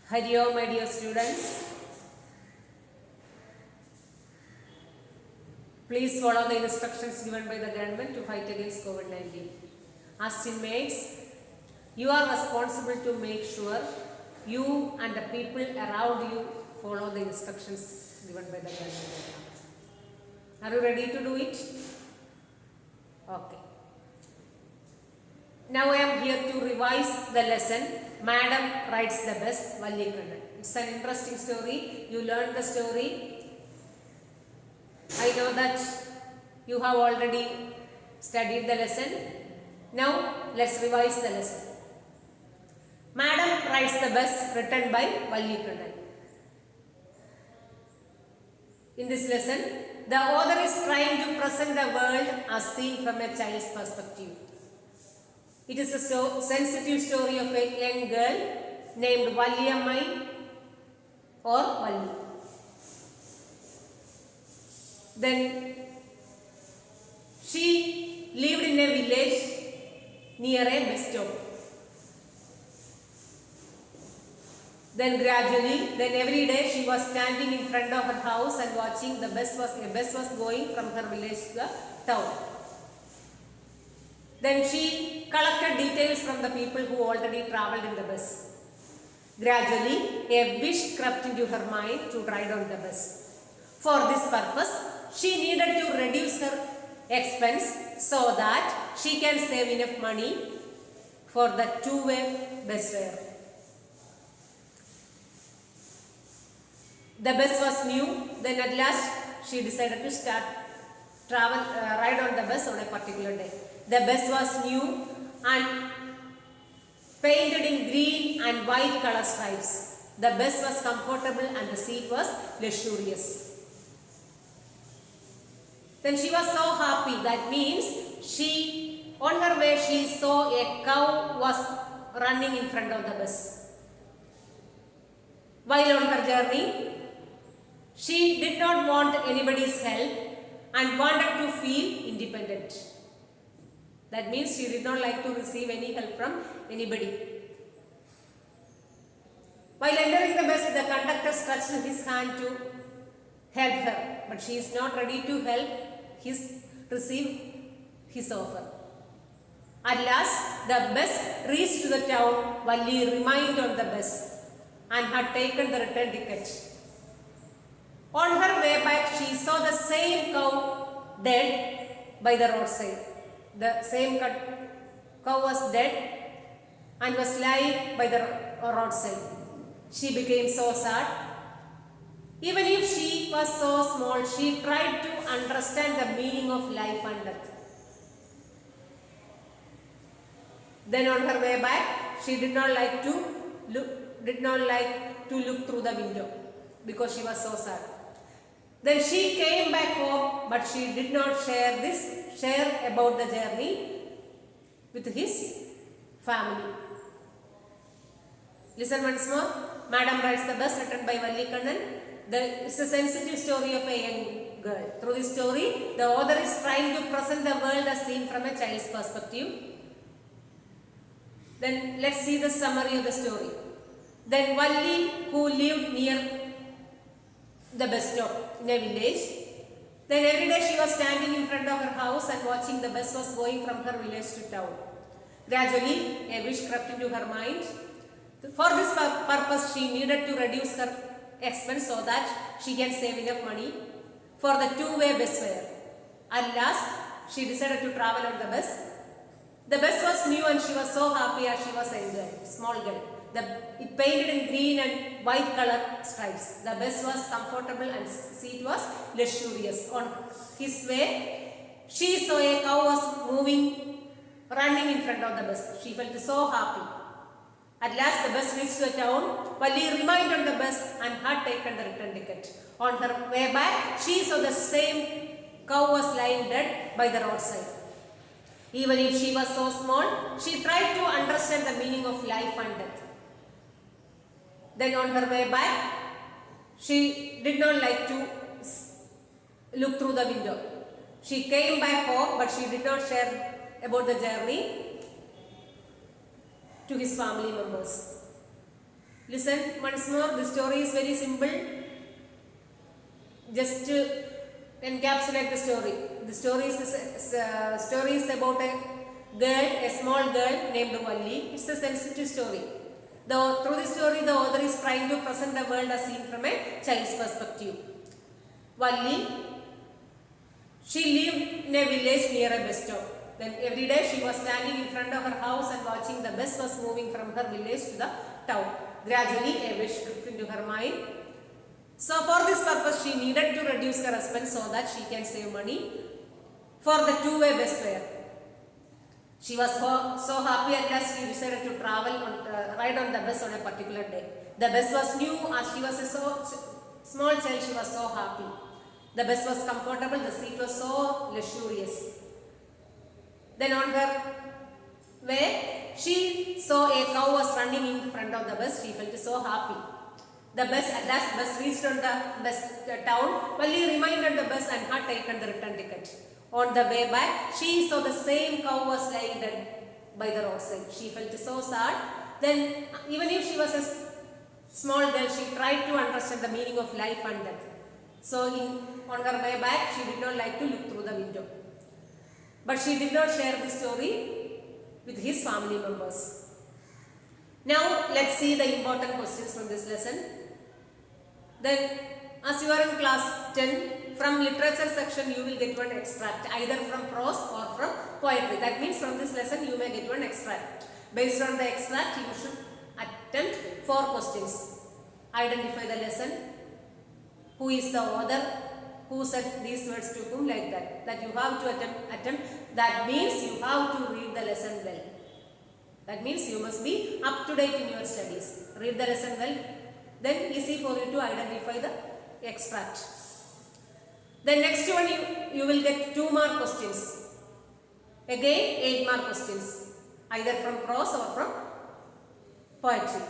Hari Om, my dear students. Please follow the instructions given by the government to fight against COVID-19. As teammates, you are responsible to make sure you and the people around you follow the instructions given by the government. Are you ready to do it? Okay. Now I am here to revise the lesson. Madam writes the best, Valli Kannan. It's an interesting story. You learned the story. I know that you have already studied the lesson. Now let's revise the lesson. Madam writes the best, written by Valli Kannan. In this lesson, the author is trying to present the world as seen from a child's perspective. It is a sensitive story of a young girl named Valliammai or Valli. Then she lived in a village near a bus stop. Then gradually, every day she was standing in front of her house and watching a bus was going from her village to the town. Then she collected details from the people who already travelled in the bus. Gradually, a wish crept into her mind to ride on the bus. For this purpose, she needed to reduce her expense so that she can save enough money for the two-way bus fare. The bus was new. Then at last, she decided to ride on the bus on a particular day. The bus was new and painted in green and white color stripes. The bus was comfortable and the seat was luxurious. Then she was so happy. That means on her way she saw a cow was running in front of the bus. While on her journey, she did not want anybody's help and wanted to feel independent. That means she did not like to receive any help from anybody. While entering the bus, the conductor stretched his hand to help her, but she is not ready to receive his offer. At last, the bus reached the town. Valli remained on the bus and had taken the return ticket. On her way back, she saw the same cow dead by the roadside. The same cow was dead and was lying by the roadside. She became so sad. Even if she was so small, she tried to understand the meaning of life and death. Then on her way back, she did not like to look through the window because she was so sad. Then she came back home, but she did not share about the journey with his family. Listen once more. Madam writes the best, written by Valli Kannan. It's a sensitive story of a young girl. Through this story, the author is trying to present the world as seen from a child's perspective. Then let's see the summary of the story. Then Valli, who lived near the bus stop in a village. Then every day she was standing in front of her house and watching the bus was going from her village to town. Gradually, a wish crept into her mind. For this purpose, she needed to reduce her expense so that she can save enough money for the two-way bus fare. At last, she decided to travel on the bus. The bus was new and she was so happy as she was a small girl. It painted in green and white color stripes. The bus was comfortable and seat was luxurious. On his way, she saw a cow was running in front of the bus. She felt so happy. At last, the bus reached the town. Valli remained on the bus and had taken the return ticket. On her way back, she saw the same cow was lying dead by the roadside. Even if she was so small, she tried to understand the meaning of life and death. Then on her way back, she did not like to look through the window. She came back home, but she did not share about the journey to his family members. Listen once more. The story is very simple. Just to encapsulate the story. The story is about a girl, a small girl named Valli. It's a sensitive story. Through the story, the author is trying to present the world as seen from a child's perspective. Valli, she lived in a village near a bus stop. Then every day she was standing in front of her house and watching the bus was moving from her village to the town. Gradually, a wish crept into her mind. So for this purpose, she needed to reduce her expense so that she can save money for the two-way bus fare. She was so happy at last she decided to ride on the bus on a particular day. The bus was new. As she was a small child, she was so happy. The bus was comfortable. The seat was so luxurious. Then on her way, she saw a cow was running in front of the bus. She felt so happy. The bus reached on the town. Valli reminded the bus and had taken the return ticket. On the way back, she saw the same cow was lying dead by the roadside. She felt so sad. Then, even if she was a small girl, she tried to understand the meaning of life and death. So, on her way back, she did not like to look through the window. But she did not share the story with his family members. Now, let's see the important questions from this lesson. Then, as you are in class 10, from literature section you will get one extract, either from prose or from poetry. That means from this lesson you may get one extract. Based on the extract, you should attempt 4 questions. Identify the lesson, who is the author, who said these words to whom, like that. That you have to attempt. That means you have to read the lesson well. That means you must be up to date in your studies. Read the lesson well. Then easy for you to identify the extract. The next one you will get 2 more questions. Again 8 more questions. Either from prose or from poetry.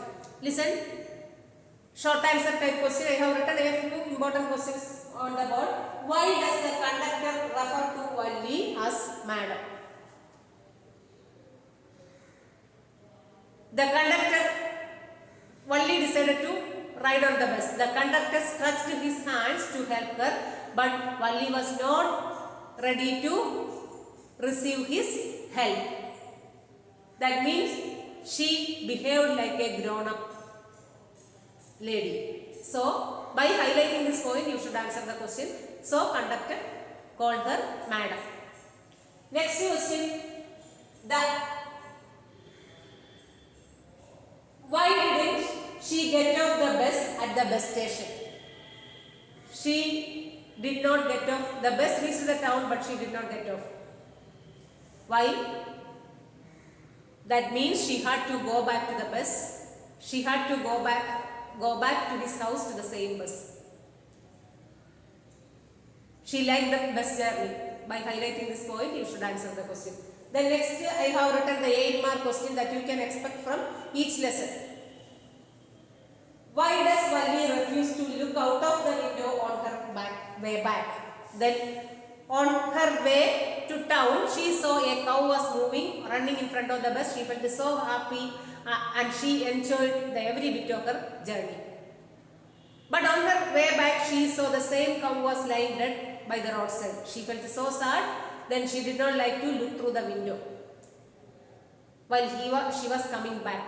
Listen. Short answer type question. I have written a few important questions on the board. Why does the conductor refer to Valli as madam? The conductor, Valli decided to ride on the bus. The conductor stretched his hands to help her, but Valli was not ready to receive his help. That means she behaved like a grown-up lady. So, by highlighting this point, you should answer the question. So, conductor called her madam. Next question. Why didn't she get off the bus at the bus station? She did not get off. The bus reached the town, but she did not get off. Why? That means she had to go back to the bus. She had to go back to his house to the same bus. She liked the bus journey. By highlighting this point, you should answer the question. Then next, I have written the 8 mark question that you can expect from each lesson. Why does Valli refuse to look out of the window on her way back? Then on her way to town, she saw a cow was running in front of the bus. She felt so happy and she enjoyed every bit of her journey. But on her way back, she saw the same cow was lying dead by the roadside. She felt so sad. Then she did not like to look through the window while she was coming back.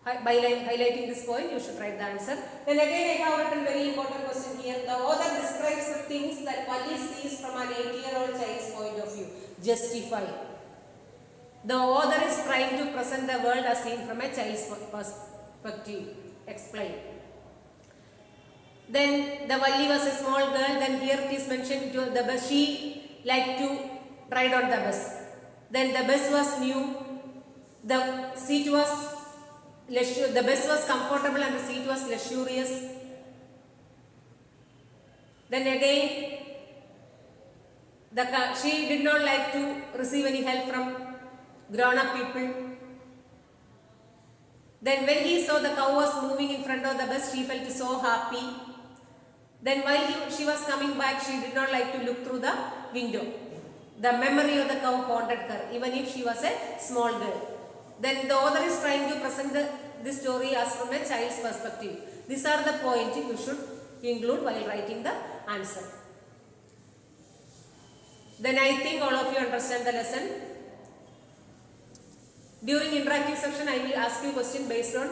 By highlighting this point, you should write the answer. Then again, I have written very important question here. The author describes the things that Valli sees from an 8-year-old child's point of view. Justify. The author is trying to present the world as seen from a child's perspective. Explain. Then the Valli was a small girl. Then here it is mentioned to the bus. She liked to ride on the bus. Then the bus was new. The seat was the bus was comfortable and the seat was luxurious. Then again, she did not like to receive any help from grown-up people. Then when he saw the cow was moving in front of the bus, she felt so happy. Then while she was coming back, she did not like to look through the window. The memory of the cow haunted her, even if she was a small girl. Then the author is trying to present this story as from a child's perspective. These are the points you should include while writing the answer. Then I think all of you understand the lesson. During interactive section, I will ask you question based on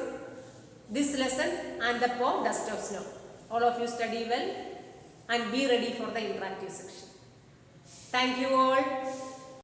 this lesson and the poem Dust of Snow. All of you study well and be ready for the interactive section. Thank you all.